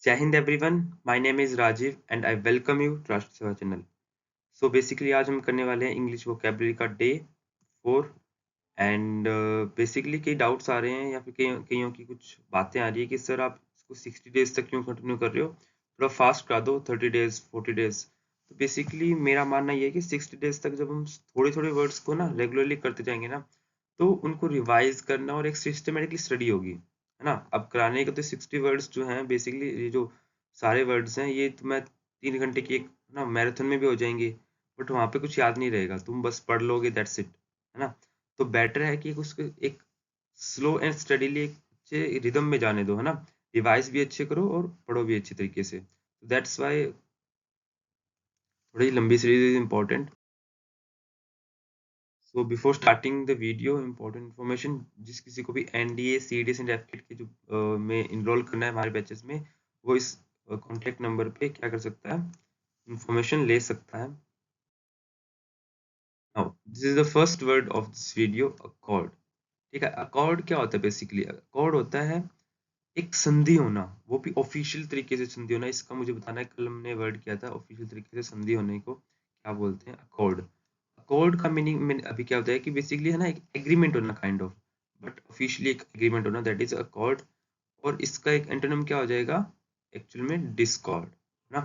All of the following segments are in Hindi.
जय हिंद everyone, my name is Rajiv and I welcome you to Rashtra Seva channel. So basically आज हम करने वाले हैं इंग्लिश वोकैबुलरी का डे 4 एंड बेसिकली कई डाउट्स आ रहे हैं या फिर कईयों की कुछ बातें आ रही है कि सर आप इसको 60 डेज तक क्यों कंटिन्यू कर रहे हो, थोड़ा फास्ट करा दो 30 डेज 40 डेज। तो बेसिकली मेरा मानना ये है कि 60 डेज तक जब हम थोड़े थोड़े वर्ड्स को ना रेगुलरली करते जाएंगे ना, तो उनको रिवाइज करना और एक सिस्टमेटिकली स्टडी होगी, है ना। अब कराने के तो 60 वर्ड्स जो हैं, बेसिकली ये जो सारे वर्ड्स हैं, ये तो मैं 3 घंटे की एक ना मैराथन में भी हो जाएंगे, बट वहाँ पे कुछ याद नहीं रहेगा, तुम बस पढ़ लोगे, दैट्स इट, है ना। तो बेटर है कि उसको एक स्लो एंड स्टडीली एक अच्छे रिदम में जाने दो, है ना। रिवाइज भी अच्छे करो और पढ़ो भी अच्छी तरीके से। दैट्स वाई थोड़ी लंबी series is important. So before starting the video, important information, जिस किसी को भी एनडीए सीडीएस एंड एफकेट के जो में इनरोल करना है हमारे बैचेस में, वो इस कॉन्टैक्ट नंबर पे क्या कर सकता है, इन्फॉर्मेशन ले सकता है। Now this is the first word of this video, accord. ठीक है, अकॉर्ड क्या होता है? बेसिकली अकॉर्ड होता है एक संधि होना, वो भी ऑफिशियल तरीके से संधि होना। इसका मुझे बताना है, कल हमने वर्ड किया था ऑफिशियल तरीके से संधि होने को क्या बोलते हैं, अकॉर्ड। अकॉर्ड का मीनिंग में अभी क्या होता है कि बेसिकली है ना, एक एग्रीमेंट होना काइंड ऑफ, बट ऑफिशियली एक एग्रीमेंट होना, दैट इज अकॉर्ड। और इसका एक एंटोनिम क्या हो जाएगा एक्चुअल में? डिस्कॉर्ड, है ना।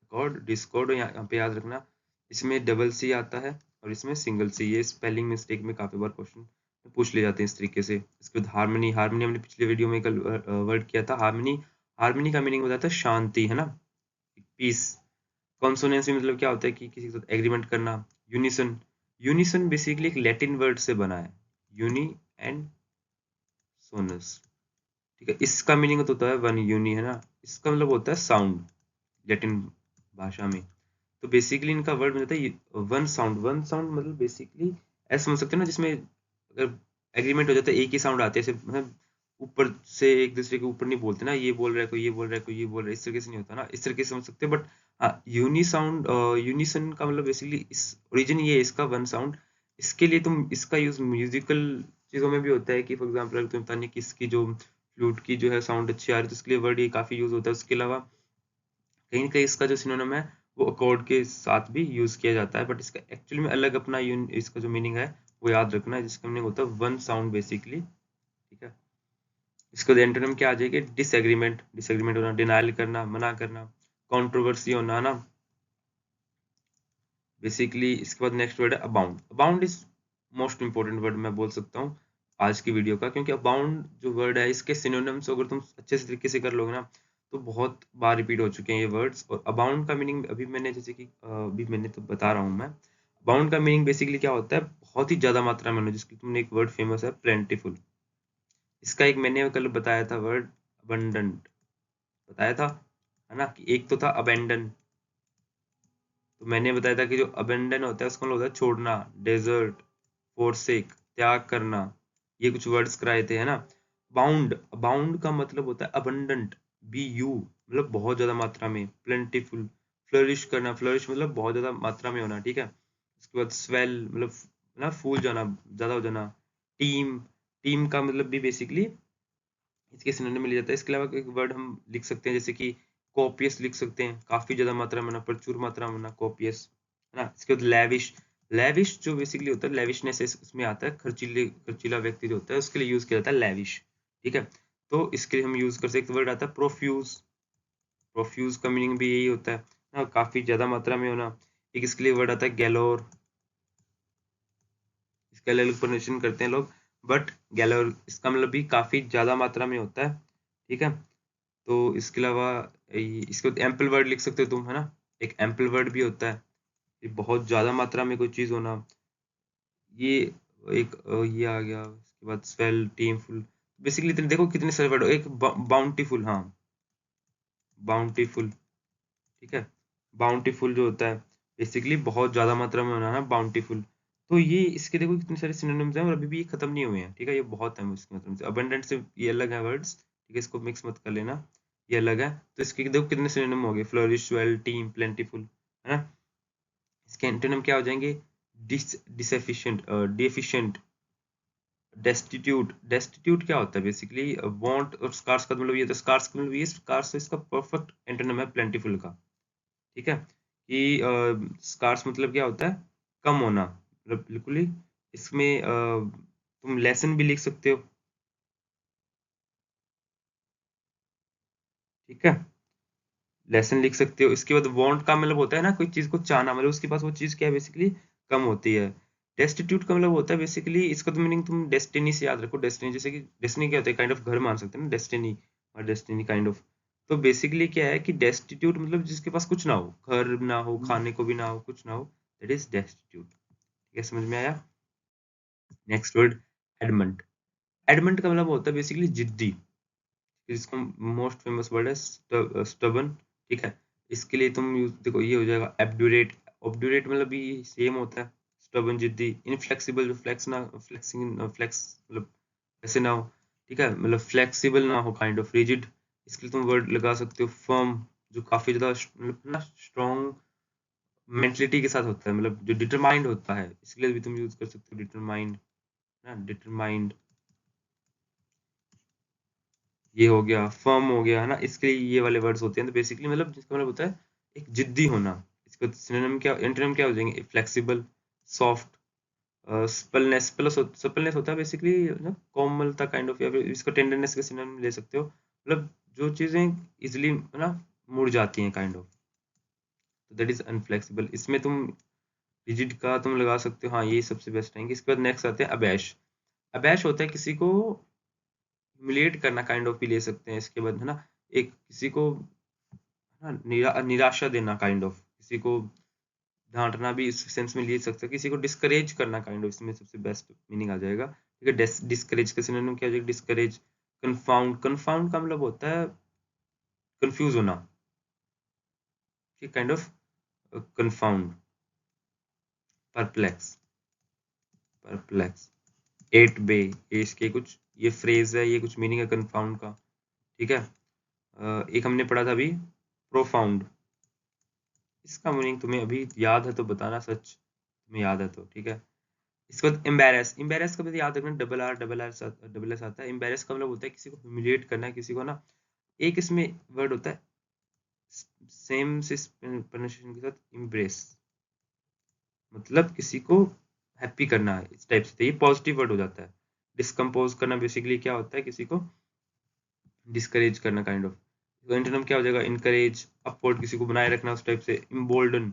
अकॉर्ड, डिस्कॉर्ड, यहाँ पे याद रखना, इसमें डबल सी आता है और इसमें सिंगल सी। ये स्पेलिंग मिस्टेक में काफी बार क्वेश्चन पूछ ले जाते हैं इस तरीके से। इसके बाद हार्मनी, हार्मनी हमने पिछले वीडियो में कल वर्ड किया था, हार्मनी। हार्मनी का मीनिंग बताता है शांति, है ना, पीस। कॉन्सोनेंसी मतलब क्या होता है कि किसी के साथ एग्रीमेंट करना। यूनिसन, यूनिसन बेसिकली एक लैटिन वर्ड से बना है, यूनी एंड सोनस। ठीक है, इसका मीनिंग तो होता है वन, यूनी, है ना। इसका मतलब होता है साउंड, लैटिन भाषा में। तो बेसिकली इनका वर्ड मिलता है वन साउंड। वन साउंड मतलब बेसिकली ऐसा समझ सकते हो ना, जिसमें अगर एग्रीमेंट हो जाता है, एक ही साउंड आते हैं, ऐसे मतलब ऊपर से एक दूसरे के ऊपर नहीं बोलते ना, ये बोल रहा है कोई, ये बोल रहा है कोई, ये बोल रहा है, इस तरीके से नहीं होता ना, इस तरीके से समझ सकते हैं। बट हाँ, यूनी साउंड, यूनिसन का मतलब बेसिकली इस ओरिजिन ये है इसका, वन साउंड। इसके लिए तुम इसका यूज म्यूजिकल चीजों में भी होता है कि फॉर एग्जाम्पल अगर तुम्हें पता नहीं किसकी जो फ्लूट की जो है साउंड अच्छी आ रही है, तो इसके लिए वर्ड ये काफी यूज होता है। उसके अलावा कहीं ना कहीं इसका जो सिनोनिम है वो अकॉर्ड के साथ भी यूज किया जाता है, बट इसका एक्चुअली में अलग अपना इसका जो मीनिंग है वो याद रखना है, जिसका मीनिंग होता है वन साउंड बेसिकली। ठीक है, इसका एंटोनिम क्या आ जाएगा? डिसएग्रीमेंट, डिसएग्रीमेंट होना, डिनायल करना, मना करना, कंट्रोवर्सी होना ना, बेसिकली। इसके बाद नेक्स्ट वर्ड है abound. Abound is most important word मैं बोल सकता हूँ आज की वीडियो का, क्योंकि अबाउंड जो वर्ड है, इसके सिनोनिम्स अगर तुम अच्छे से तरीके से कर लोगे ना, तो बहुत बार रिपीट हो चुके हैं ये वर्ड्स। और अबाउंड का मीनिंग अभी मैंने जैसे कि अभी मैंने तो बता रहा हूँ मैं। अबाउंड का मीनिंग बेसिकली क्या होता है? बहुत ही ज्यादा मात्रा में होना, जिसकी तुमने एक वर्ड फेमस है प्लेंटीफुल। इसका एक मैंने कल बताया था वर्ड अबंडेंट, बताया था, है ना, कि एक तो था अबेंडन। तो मैंने बताया था कि जो अबेंडन होता है उसका मतलब होता है छोड़ना, डेजर्ट, फोरसेक, त्याग करना। ये कुछ वर्ड्स कराए थे, है ना। बाउंड, बाउंड का मतलब होता है अबंडेंट, बी यू मतलब बहुत ज्यादा मात्रा में, प्लेंटीफुल, फ्लरिश करना, फ्लरिश मतलब बहुत ज्यादा मात्रा में होना। ठीक है, उसके बाद स्वेल मतलब ना फूल जाना, ज्यादा हो जाना। टीम, टीम का मतलब भी बेसिकली इसके सिनोनिम मिल जाता है। इसके अलावा एक वर्ड हम लिख सकते हैं जैसे कि कॉपियस लिख सकते हैं, काफी ज्यादा मात्रा में होना, प्रचुर मात्रा में होना, कॉपियस, है ना। इसके बाद लेविश, लेविश जो बेसिकली होता है, लेविशनेस इसमें आता है, खर्चीले, खर्चीला व्यक्ति जो होता है उसके लिए यूज किया जाता है लेविश। ठीक है, तो इसके लिए हम यूज कर सकते, वर्ड आता है प्रोफ्यूज। प्रोफ्यूज का मीनिंग भी यही होता है ना, काफी ज्यादा मात्रा में होना। एक इसके लिए वर्ड आता है गैलोर, इसका अलग प्रोनाउंसिएशन करते हैं लोग, बट गैलोर इसका मतलब भी काफी ज्यादा मात्रा में होता है। ठीक है, तो इसके अलावा इसके बाद एम्पल वर्ड लिख सकते हो तुम, है ना। एक एम्पल वर्ड भी होता है, ये बहुत ज्यादा मात्रा में कोई चीज होना। ये एक ये आ गया। इसके बाद स्वेल, टीमफुल, बेसिकली देखो कितने सारे वर्ड। एक बाउंटीफुल, हाँ, बाउंटीफुल। ठीक है, बाउंटीफुल जो होता है बेसिकली बहुत ज्यादा मात्रा में होना ना, बाउंटीफुल। तो ये इसके देखो कितने सारे सिनोनिम्स हैं और अभी भी ये खत्म नहीं हुए हैं। ठीक है, ये बहुत है इसके मतलब से। अबंडेंट से ये अलग है वर्ड्स, ठीक है, इसको मिक्स मत कर लेना, ये अलग है। तो इसके देखो कितने सिनोनिम हो गए, फ्लोरिश, वेल, टीम, प्लेंटीफुल, है ना। इसके एंटोनिम क्या हो जाएंगे? डिसएफिशिएंट, डेफिशिएंट, डेस्टिट्यूट क्या होता है बेसिकली? वांट और स्कार्स का मतलब ये तो स्कार्स का मतलब ये स्कार्स इसका परफेक्ट एंटोनिम है प्लेंटीफुल का। ठीक है कि स्कार्स मतलब क्या होता है? कम होना, मतलब बिल्कुल ही। इसमें तुम लेसन भी लिख सकते हो। ठीक है, लेसन लिख सकते हो। इसके बाद वांट का मतलब होता है ना कोई चीज को चाहना, मतलब उसके पास वो चीज क्या है बेसिकली? कम होती है। डेस्टिट्यूट का मतलब होता है बेसिकली, इसका तो मीनिंग तुम डेस्टिनी से याद रखो। डेस्टिनी जैसे कि डेस्टिनी क्या होता है? काइंड ऑफ घर मान सकते हैं ना, डेस्टिनी और डेस्टिनी काइंड ऑफ। तो बेसिकली क्या है कि डेस्टिट्यूट मतलब जिसके पास कुछ ना हो, घर ना हो, खाने को भी ना हो, कुछ ना हो, दैट इज डेस्टिट्यूट। ठीक है, समझ में आया? Next word, एडमंट। एडमंट का मतलब होता है बेसिकली जिद्दी। इसका मोस्ट फेमस वर्ड है स्टबन। ठीक है, इसके लिए तुम यूज देखो, ये हो जाएगा एब्डुरेट। ऑब्डुरेट मतलब भी सेम होता है, स्टबन जिद्दी। इनफ्लेक्सिबल, जो फ्लेक्स ना, फ्लेक्सिंग फ्लेक्स मतलब ऐसे ना हो। ठीक है, मतलब फ्लेक्सिबल ना हो, काइंड ऑफ रिजिड। इसके लिए तुम वर्ड लगा सकते हो फर्म, जो काफी ज्यादा मतलब ना स्ट्रॉन्ग मेंटलिटी के साथ होता है, मतलब जो डिटरमाइंड होता है, इसके लिए भी तुम यूज कर सकते हो डिटरमाइंड ना, डिटरमाइंड। ये हो गया, फर्म हो गया, है ना। इसके लिए ये वाले वर्ड्स होते हैं। तो बेसिकली मतलब जिसका मतलब होता है एक जिद्दी होना। इसका सिनोनिम क्या, एंटोनिम क्या हो जाएंगे? Flexible, soft, suppleness. Plus suppleness होता है बेसिकली ना कोमलता काइंड ऑफ, या फिर इसका टेंडरनेस का सिनोनिम ले सकते हो, मतलब जो चीजें इजिली ना मुड़ जाती हैं काइंड ऑफ, तो दैट इज अनफ्लेक्सिबल। इसमें तुम रिजिड का तुम लगा सकते हो। हाँ, ये सबसे बेस्ट रहेंगे। इसके बाद नेक्स्ट आते हैं अबैश। अबैश होता है किसी को ह्यूमिलिएट करना काइंड ऑफ भी ले सकते हैं। इसके बाद है ना, एक किसी को ना निराशा देना काइंड ऑफ, किसी को डांटना भी इस सेंस में ले सकते हैं, किसी को डिस्करेज करना काइंड ऑफ, इसमें सबसे बेस्ट मीनिंग आ जाएगा। ठीक है, डिस्करेज का सिनोनिम क्या हो जाएगा? डिस्करेज। कंफाउंड, कंफाउंड का मतलब होता है कंफ्यूज होना। ठीक, kind of confound. Perplex, perplex. At bay, ये इसके कुछ ये फ्रेज है, ये कुछ मीनिंग है कंफाउंड का। ठीक है, एक हमने पढ़ा था अभी, प्रोफाउंड। इसका मीनिंग तुम्हें अभी याद है तो बताना, सच तुम्हें याद है तो। ठीक है, इसके बाद एम्बेरस। एम्बेरस का भी याद रखना, डबल एस आता है। एम्बेरस का मतलब होता है किसी को ह्यूमिलिएट करना है, किसी को ना। एक इसमें वर्ड होता है सेम से प्रोनाउंसिएशन के साथ, इम्ब्रेस, मतलब किसी को हैप्पी करना है इस टाइप से, तो ये पॉजिटिव वर्ड हो जाता है। डिस्कम्पोज करना बेसिकली क्या होता है? किसी को डिस्करेज करना काइंड ऑफ। तो एंटोनिम क्या हो जाएगा? इनकरेज, अपवर्ड, किसी को बनाए रखना उस टाइप से। इम्बोल्डन,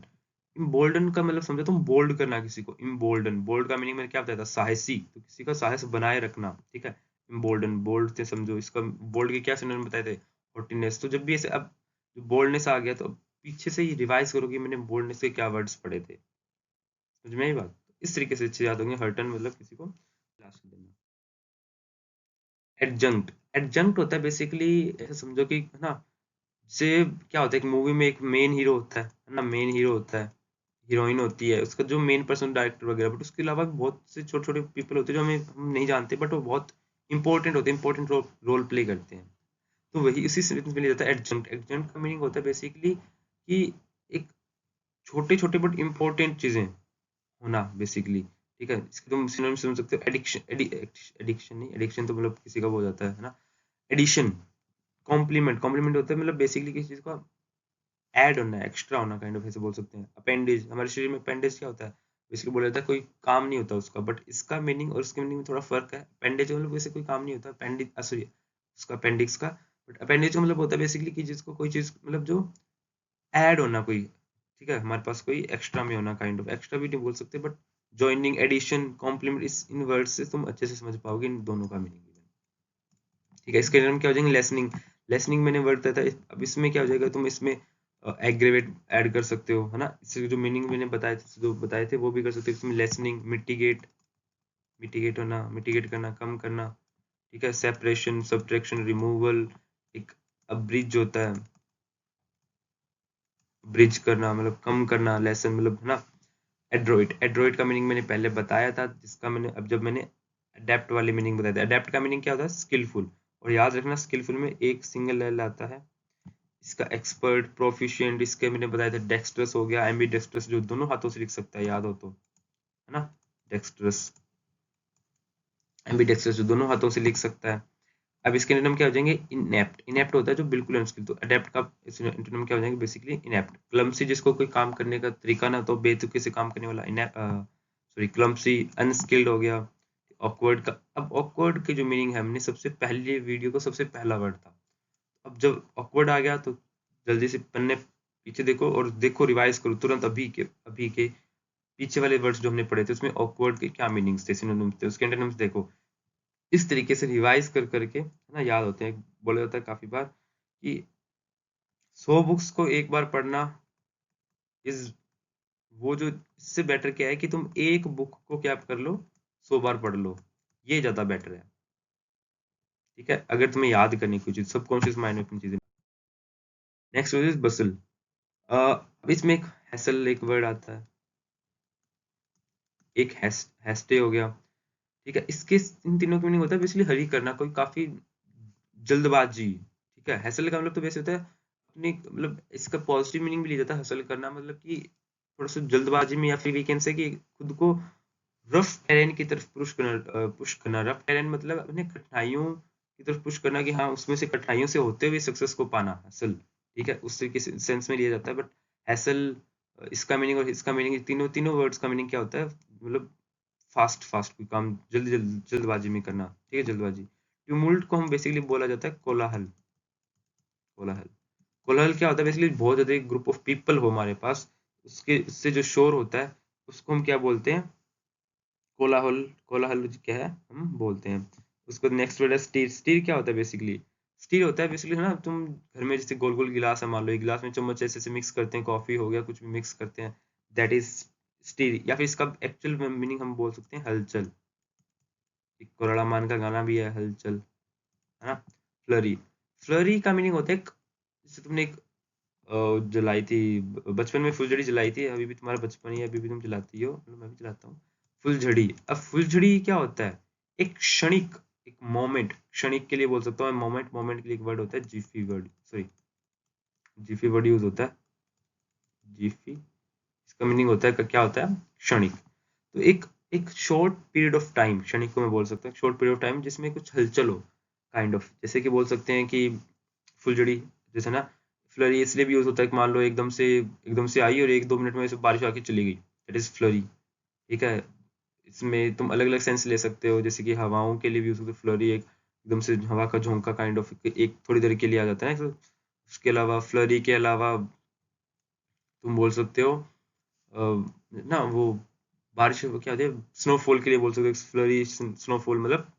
इम्बोल्डन का मतलब समझो तुम, बोल्ड करना किसी को। इम्बोल्डन, बोल्ड का मीनिंग मैंने क्या बताया था? साहसी, तो किसी का साहस बनाए रखना। ठीक है, इम्बोल्डन, बोल्ड से समझो इसका। बोल्ड के क्या सिनोनिम बताए थे? हॉटीनेस। तो जब भी ऐसे अब बोल्डनेस आ गया, तो अब पीछे से ही रिवाइज करो कि मैंने बोल्डनेस के क्या वर्ड्स पढ़े थे। समझ में आई बात? इस तरीके से अच्छे याद होंगे। हर्टन मतलब किसी को क्लास देना। एडजंक्ट, एडजंक्ट होता है बेसिकली, ऐसे समझो कि है ना, से क्या होता है, एक मूवी में एक मेन हीरो होता है ना, मेन हीरो होता है, हीरोइन होती है, उसका जो मेन पर्सन, डायरेक्टर वगैरह, बट उसके अलावा बहुत से छोटे छोटे पीपल होते हैं जो हम नहीं जानते, बट वो बहुत इंपॉर्टेंट होते हैं, इंपॉर्टेंट रोल प्ले करते हैं। तो वही इसी सेंस में लिया जाता है एडजंक्ट। एडजंक्ट का मीनिंग होता है बेसिकली कि एक छोटे छोटे बट इंपॉर्टेंट चीजें होना बेसिकली। ठीक है, इसके तुम सिनोनिम समझ सकते हो। एडिक्शन, एडिक्शन नहीं, एडिक्शन तो मतलब किसी का वो हो जाता है ना। एडिशन, कॉम्प्लीमेंट, कॉम्प्लीमेंट होता है मतलब बेसिकली किसी चीज का ऐड होना है, एक्स्ट्रा होना काइंड ऑफ, ऐसे बोल सकते हैं। अपेंडेज, हमारे शरीर में अपेंडेज क्या होता है? बेसिकली बोला जाता है कोई काम नहीं होता उसका, बट इसका मीनिंग और उसके मीनिंग में थोड़ा फर्क है। अपेंडेज मतलब वैसे कोई काम नहीं होता, अपेंडिक सॉरी, उसका अपेंडिक्स का। बट अपेंडेज का मतलब होता है बेसिकली कि जिसको कोई चीज मतलब जो ऐड होना कोई। ठीक है, हमारे पास कोई एक्स्ट्रा में होना काइंड ऑफ, एक्स्ट्रा भी नहीं बोल सकते, बट ज्वाइनिंग, एडिशन, कॉम्प्लीमेंट, इस इन वर्ड से तुम अच्छे से समझ पाओगे इन दोनों का मीनिंग। ठीक है, इसके नाम क्या हो जाएंगे? लेसनिंग। लेसनिंग मैंने वर्ड बताया था, अब इसमें क्या हो जाएगा? तुम इसमें एग्रेवेट ऐड कर सकते हो, है ना। इससे जो मीनिंग मैंने बताए थे, जो बताए थे वो भी कर सकते हो इसमें। लेसनिंग, मिटिगेट, मिटिगेट होना, मिटिगेट करना, कम करना। ठीक है, सेपरेशन, सब्ट्रैक्शन, रिमूवल। एक अब्रिज होता है, ब्रिज करना मतलब कम करना, लेसन मतलब, है ना। एड्रोइड, एड्रोइड का मीनिंग मैंने पहले बताया था, जिसका मैंने अब जब मैंने अडेप्ट वाली मीनिंग बताया था। अडेप्ट का मीनिंग क्या होता है? स्किलफुल। और याद रखना, स्किलफुल में एक सिंगल एल आता है। इसका एक्सपर्ट, प्रोफिशिएंट, इसके मैंने बताया था। डेक्स्ट्रस हो गया, एम्बी डेक्स्ट्रस, जो दोनों हाथों से लिख सकता है, याद हो तो, है ना। डेक्स्ट्रस। एम्बीडेक्स्ट्रस जो दोनों हाथों से लिख सकता है। अब इसके एंटोनिम क्या हो जाएंगे? इनएप्ट। इनएप्ट होता है जो बिल्कुल अनस्किल्ड। तो अडेप्ट का एंटोनिम क्या हो जाएंगे? Basically inept. क्लमसी जिसको कोई काम करने का तरीका ना तो बेतुके से काम करने वाला, सॉरी क्लमसी अनस्किल्ड हो गया। ऑकवर्ड का, अब ऑकवर्ड की जो मीनिंग है, हमने सबसे पहले वीडियो का सबसे पहला वर्ड था। अब जब ऑकवर्ड आ गया तो जल्दी से पन्ने पीछे देखो और देखो, रिवाइज करो तुरंत। अभी के पीछे वाले वर्ड्स जो हमने पढ़े थे उसमें ऑकवर्ड के क्या मीनिंग्स थे, सिनोनिम्स थे, उसके एंटोनिम्स देखो। इस तरीके से रिवाइज कर करके है ना याद होते हैं। बोला जाता है काफी बार कि 100 बुक्स को एक बार पढ़ना इज वो जो, इससे बेटर क्या है कि तुम एक बुक को क्या कर लो, 100 बार पढ़ लो, ये ज्यादा बेटर है। ठीक है, अगर तुम्हें याद करनी कोई चीज सबकॉन्शियस माइंड में अपनी चीजें। नेक्स्ट इज बसल। अब इसमें एक हैसल एक वर्ड आता है, एक हैस्टे हो गया। ठीक है, इसके इन तीनों का मीनिंग होता है बेसिकली हरी करना, कोई काफी जल्दबाजी। ठीक है, हैसल का मतलब तो वैसे होता है अपनी, मतलब इसका पॉजिटिव मीनिंग भी लिया जाता है हसल करना, मतलब कि थोड़ा सा जल्दबाजी में, या फिर वी कैन से कि खुद को रफ टेरेन की तरफ पुश करना। रफ टेरेन मतलब अपने कठिनाइयों की तरफ पुश करना, कि हाँ उसमें से कठिनाइयों से होते हुए सक्सेस को पाना, हसल। ठीक है, उससे किस सेंस में लिया जाता है। बट हैसल, इसका मीनिंग और इसका मीनिंग, तीनों तीनों वर्ड्स का मीनिंग क्या होता है? मतलब फास्ट फास्ट कोई काम जल्दबाजी में करना। ठीक है, जल्दबाजी। ट्यूमुल्ट को हम बेसिकली बोला जाता है कोलाहल। कोलाहल, कोलाहल क्या होता है? बेसिकली बहुत ज्यादा एक ग्रुप ऑफ पीपल हो हमारे पास, उसके उससे जो शोर होता है उसको हम क्या बोलते हैं? कोलाहल। कोलाहल क्या है हम बोलते हैं उसको। नेक्स्ट वर्ड है स्टीर। स्टीर क्या होता है? बेसिकली स्टीर होता है बेसिकली ना, तुम घर में जैसे गोल गोल गिलास है, मान लो एक गिलास में चम्मच ऐसे ऐसे मिक्स करते हैं, कॉफी हो गया कुछ भी मिक्स करते हैं, दैट इज स्टीर। या फिर इसका एक्चुअल मीनिंग हम बोल सकते हैं हलचल। एक कोरड़ा मान का गाना भी है, हलचल, है ना। फ्लरी। फ्लरी का मीनिंग होता है जैसे तुमने एक जलाई थी बचपन में, फुलझड़ी जलाई थी, अभी भी तुम्हारा बचपन ही है, अभी भी तुम जलाती हो, मतलब मैं भी जलाता हूँ फुलझड़ी। अब फुलझड़ी क्या होता है? एक क्षणिक, एक मोमेंट, क्षणिक के लिए बोल सकता हूँ मोमेंट। मोमेंट के लिए एक वर्ड होता है Zifi word, sorry Zifi word use होता है, जिफी। इसका मीनिंग होता है क्या होता है? क्षणिक। तो एक एक शॉर्ट पीरियड ऑफ टाइम, क्षणिक को मैं बोल सकता हूँ शॉर्ट पीरियड ऑफ टाइम जिसमें कुछ हलचल हो, काइंड ऑफ। जैसे कि बोल सकते हैं कि फुलझड़ी, जैसे ना फ्लरी इसलिए भी यूज होता है कि मान लो एकदम से आई और 1-2 मिनट में से बारिश आके चली गई, दैट इज फ्लरी। ठीक है, इसमें तुम अलग अलग सेंस ले सकते हो, जैसे कि हवाओं के लिए भी यूज होता है फ्लरी, एक एकदम से हवा का झोंका काइंड ऑफ, एक थोड़ी देर के लिए आ जाता है ना। तो उसके अलावा फ्लरी के अलावा तुम बोल सकते हो ना वो बारिश वो क्या होती है, स्नोफॉल के लिए बोल सकते हो फ्लरी। स्नोफॉल मतलब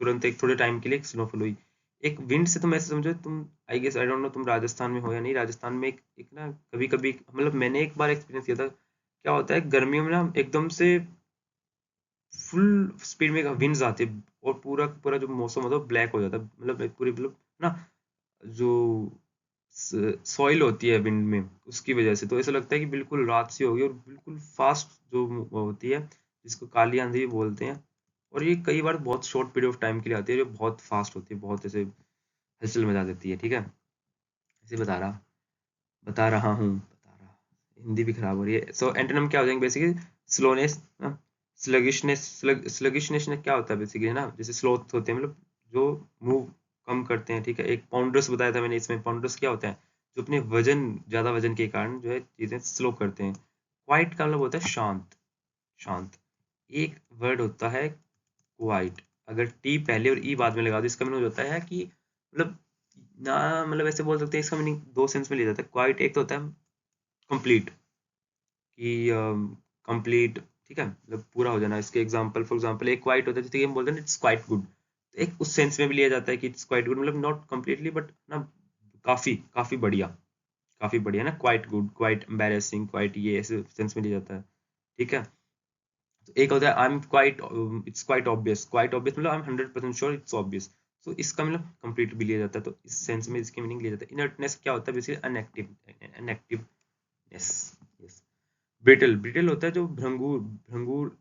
तुरंत एक थोड़े टाइम के लिए स्नोफॉल हुई। एक विंड से तुम ऐसे समझो, तुम I guess I don't know तुम राजस्थान में हो या नहीं। राजस्थान में एक ना कभी कभी, मतलब मैंने एक बार एक्सपीरियंस किया था, क्या होता है गर्मियों में ना एकदम से फुल स्पीड में विंड्स आती है और पूरा पूरा जो मौसम होता है ब्लैक हो जाता है, मतलब एक पूरी मतलब ना जो सॉइल होती है विंड में उसकी वजह से, तो ऐसा लगता है कि बिल्कुल रात सी होगी और बिल्कुल फास्ट जो वो होती है जिसको काली आंधी भी बोलते हैं। और ये कई बार बहुत शॉर्ट पीरियड ऑफ टाइम के लिए आती है, जो बहुत फास्ट होती है, बहुत ऐसे हलचल मचा देती है। ठीक है, ऐसे बता रहा हिंदी भी खराब हो रही है। सो एंटोनिम क्या हो जाएंगे बेसिकली? Slowness, sluggishness. स्लगिशनेस क्या होता है बेसिकली ना, जैसे स्लोथ होते हैं मतलब जो मूव कम करते हैं। ठीक है, एक पाउंडर्स बताया था मैंने, इसमें पाउंडर्स क्या होता है? जो अपने वजन, ज्यादा वजन के कारण जो है चीजें स्लो करते हैं। क्वाइट का मतलब होता है शांत, शांत। एक वर्ड होता है क्वाइट, अगर टी पहले और ई बाद में लगा दो इसका मीनिंग होता है कि मतलब ना, मतलब ऐसे बोल सकते हैं इसका मीनिंग दो सेंस में लिया जाता है। क्वाइट एक तो होता है कंप्लीट, कि कंप्लीट, ठीक है, मतलब पूरा हो जाना। इसके एग्जांपल, फॉर एग्जांपल एक क्वाइट होता है जैसे कि हम बोलते हैं इट्स क्वाइट गुड, तो एक उस सेंस में भी लिया जाता है कि इट्स क्वाइट गुड, मतलब नॉट कंप्लीटली बट ना काफी काफी बढ़िया, काफी बढ़िया ना। Quite good, quite embarrassing, quite, ये ऐसे सेंस में लिया जाता है। ठीक है, तो एक होता है I am quite, it's quite obvious. Quite obvious मतलब I am 100% sure it's obvious. तो इसका मतलब कंप्लीट भी लिया जाता है, तो इस सेंस में इसकी मीनिंग लिया जाता है। इनर्टनेस क्या होता है basically? Unactive, unactiveness. Yes. Brittle, brittle होता है जो भंगूर, भंगूर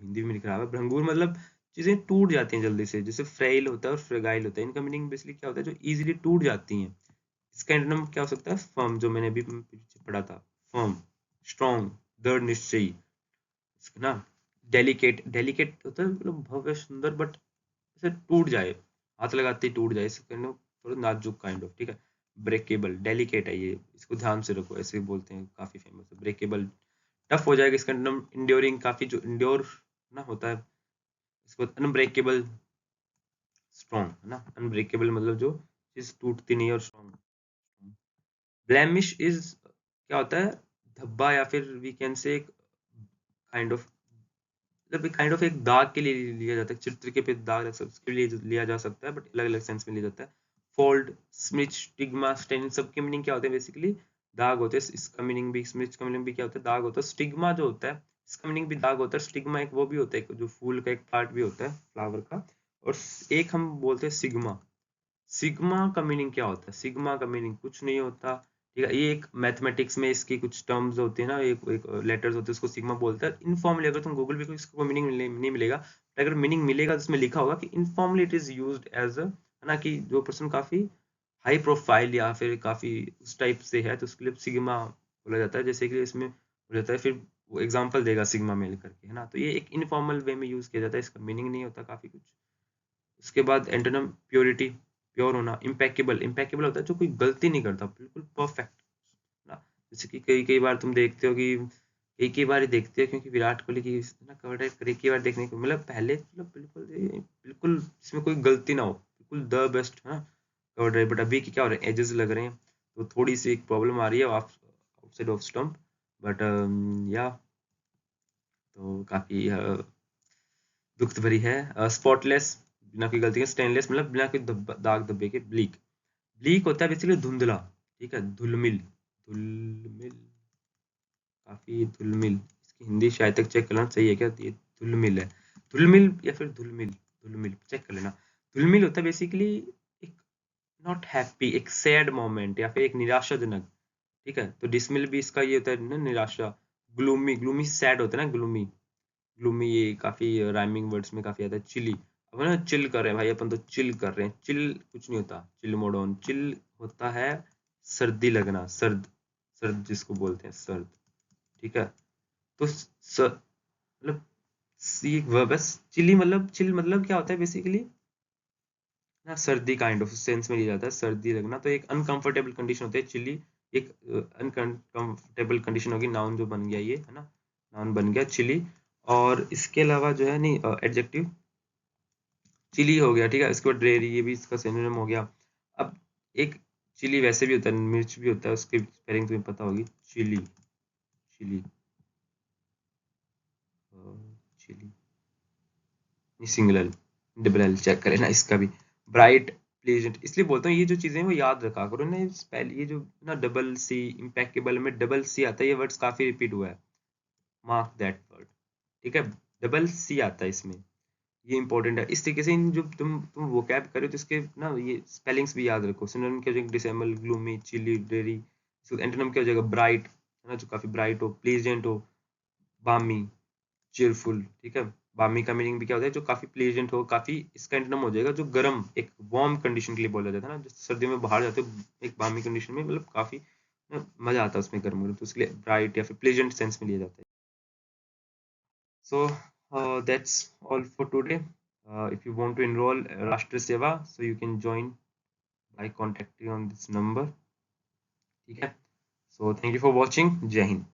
हिंदी में लिख रहा है भंगूर, मतलब चीजें टूट जाती हैं जल्दी से, जैसे फ्रेल होता है और फ्रेगाइल होता है। इनका मीनिंग बेसिकली क्या होता है? जो इजीली टूट जाती हैं। इसका एंटोनिम क्या हो सकता है? फर्म, जो मैंने अभी पीछे पढ़ा था, फर्म, स्ट्रॉन्ग, दृढ़ निश्चयी, ना। डेलिकेट, डेलिकेट होता है मतलब भव्य सुंदर, बट ऐसे टूट जाए, हाथ लगाते ही टूट जाए, इस काइंड ऑफ थोड़ा नाजुक काइंड ऑफ, ठीक है। ब्रेकेबल, डेलिकेट है ये, इसको ध्यान से रखो, ऐसे बोलते हैं, काफी फेमस है ब्रेकेबल। टफ हो जाएगा इसका मतलब इंड्योरिंग, काफी जो इंड्योर ना होता है, इसको अनब्रेकेबल, स्ट्रॉन्ग है ना, अनब्रेकेबल मतलब जो चीज टूटती नहीं है, और स्ट्रॉन्ग। ब्लेमिश इज क्या होता है, धब्बा, या फिर we can say kind of, मतलब काइंड ऑफ एक दाग के लिए लिया जाता है, चित्र के पे दाग उसके लिए लिया जा सकता है, बट अलग अलग सेंस में लिया जाता है। फोल्ड, स्मिच, स्टिग्मा, स्टेन, सबके मीनिंग क्या होते हैं बेसिकली, दाग होते हैं। इसका मीनिंग भी, स्मिच का मीनिंग भी क्या होता है, दाग होता है। स्टिग्मा जो होता है, इसका मीनिंग भी दाग होता है। स्टिग्मा एक वो भी होता है, एक जो फूल का एक पार्ट भी होता है फ्लावर का। और एक हम बोलते हैं सिग्मा। सिग्मा का मीनिंग क्या होता है, सिग्मा का मीनिंग कुछ नहीं होता, ठीक है। ये एक मैथमेटिक्स में इसकी कुछ टर्म्स होती है ना, एक लेटर्स होते हैं, उसको सिग्मा बोलते हैं। इनफॉर्मली अगर तुम गूगल पे कोई इसको मीनिंग नहीं मिलेगा, but अगर मीनिंग मिलेगा तो इसमें लिखा होगा कि informally it is used as a, है ना, कि जो पर्सन काफी हाई प्रोफाइल या फिर काफी उस टाइप से है, तो उसके लिए सिग्मा बोला जाता है। जैसे कि इसमें हो जाता है, फिर वो एग्जांपल देगा सिग्मा मेल करके, है ना। तो ये एक इनफॉर्मल वे में यूज किया जाता है, इसका मीनिंग नहीं होता काफी कुछ। उसके बाद एंटोनिम प्योरिटी, प्योर होना। इम्पेकेबल, इम्पेकेबल होता है जो कोई गलती नहीं करता, बिल्कुल परफेक्ट ना। जैसे कि कई कई बार तुम देखते हो कि एक ही बार ही देखते हो, क्योंकि विराट कोहली की ना कवर ड्राइव एक ही बार देखने को, मतलब पहले मतलब बिल्कुल बिल्कुल इसमें कोई गलती ना हो, बिल्कुल द बेस्ट है ना कवर ड्राइव। बट अभी की क्या हो रहा है, एजेस लग रहे हैं, तो थोड़ी सी एक प्रॉब्लम आ रही है आउटसाइड ऑफ स्टंप, बट या तो काफी दुख भरी है। स्पॉटलेस, बिना कोई गलती के। स्टेनलेस मतलब बिना कोई दाग धब्बे के। ब्लीक, ब्लीक होता है बेसिकली धुंधला, ठीक है। धुलमिल, धुलमिल, काफी धुलमिल, इसकी हिंदी शायद तक चेक करना सही है क्या, ये धुलमिल है, धुलमिल या फिर धुलमिल, धुलमिल चेक कर लेना। धुलमिल होता है बेसिकली एक नॉट हैप्पी, एक सैड मोमेंट, या फिर एक निराशाजनक, ठीक है। तो डिसमिल भी इसका ये होता है ना, निराशा। ग्लूमी, ग्लूमी सैड होता है ना, ग्लूमी, ग्लूमी ये काफी राइमिंग वर्ड्स में काफी आता है। चिली, अब ना चिल कर रहे हैं भाई अपन, तो चिल कर रहे हैं, चिल कुछ नहीं होता, चिल मोड ऑन। चिल होता है सर्दी लगना, सर्द, सर्द जिसको बोलते हैं सर्द, ठीक है। तो मतलब ये वर्ब है। चिली मतलब, चिल मतलब क्या होता है बेसिकली ना, सर्दी काइंड ऑफ सेंस में लिया जाता है, सर्दी लगना। तो एक अनकंफर्टेबल कंडीशन होती है चिली, एक अनकंफर्टेबल कंडीशन होगी, नाउन जो बन गया ये, है ना, नाउन बन गया चिली। और इसके अलावा जो है नहीं, एडजेक्टिव चिली हो गया, ठीक है। इसके बाद ड्रेरी, ये भी इसका सिनोनिम हो गया। अब एक चिली वैसे भी होता है, मिर्च भी होता है, उसकी स्पेलिंग तुम्हें पता होगी, chilly, chilly, chilly singular, double L check करें ना इसका भी। ब्राइट, प्लेजेंट, इसलिए बोलता हूँ ये जो चीजें हैं वो याद रखा करो ना। ये जो ना डबल सी, इम्पेकेबल में डबल सी आता है, ये वर्ड्स काफी रिपीट हुआ है, मार्क दैट वर्ड, ठीक है। डबल सी आता है इसमें, ये इंपॉर्टेंट है। इस तरीके से इन जो तुम वोकैब करो, तो इसके ना ये स्पेलिंग्स भी याद रखो। सिनोनिम क्या हो जाएगा, dismal, gloomy, chilly, dreary. Antonym क्या हो जाएगा, ब्राइट, है ना, जो काफी ब्राइट हो, प्लीजेंट हो, बामी, चीयरफुल, ठीक है। बामी का मीनिंग भी क्या होता है, जो काफी प्लेजेंट हो, काफी। इसका एंटोनिम हो जाएगा जो गर्म, एक वार्म कंडीशन के लिए बोला जाता है ना, जैसे सर्दियों में बाहर जाते हो एक बामी कंडीशन में, मतलब काफी ना, मजा आता है उसमें गर्म गर्म, तो उसके लिए ब्राइट या फिर प्लेजेंट सेंस में लिया जाता है। So that's all for today. If you want to enroll Rashtra Seva, so you can join by contacting on this number. ठीक है? So thank you for watching. Jai Hind.